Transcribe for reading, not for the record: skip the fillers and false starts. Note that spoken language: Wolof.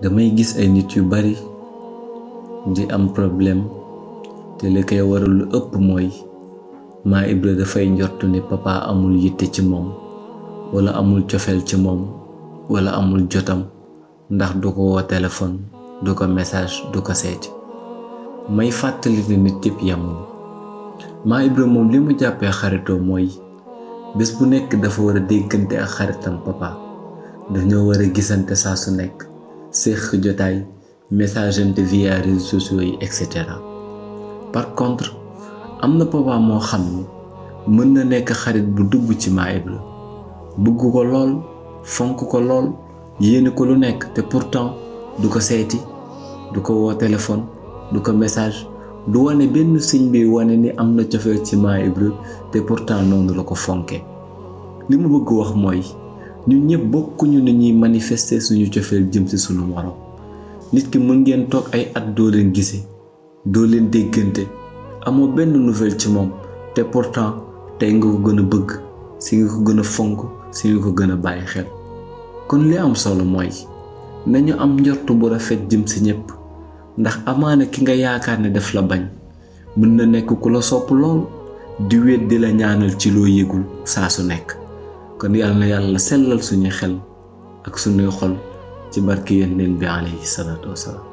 damay gis ay nit yu bari di am problème te li koy waral lu ëpp mooy maa Ibra dafay njortu ne papa amul yitte ci moom wala amul cofeel ci moom wala amul jotam ndax du ko woo téléphone du ko message du ko seeti may fàttali ne nit yëpp yamuñu maa Ibra moom li mu jàppee xaritoo mooy bés bu nekk dafa war a déggante ak xaritam papa dañoo war a gisante saa su nekk séq jotaay messageante via réseaux sociaux yi etc. Par contre am na papa moo xam ni mën na nekk xarit bu dugg ci maa Ibra bëgg ko lool fonk ko lool yéene ko lu nekk te pourtant du ko seeti du ko woo téléphone du ko message du wane benn signe bi wane ni am na cofeel ci maa Ibra te pourtant noonu la ko fonkee li mu bëgg wax mooy ñun ñëpp bokkuñu ni ñuy manifester suñu cofeel jëm ci suñu morom nit ki mën ngeen toog ay at doo leen gise doo leen déggante amoo benn nouvelle ci moom te pourtant tey nga ko gën a bëgg si nga ko gën a fonk si nga ko gën a bàyyi xel kon li am solo mooy nañu am njortu bu rafet jëm ci ñëpp ndax amaana ki nga yaakaar ne daf la bañ mën na nekk ku la sopp lool di wéet di la ñaanal ci loo yëgul saa su nekk kon yàlla na yàlla sellal suñuy xel ak suñuy xol ci barke Yonent bi alayhi salaatu wasalaam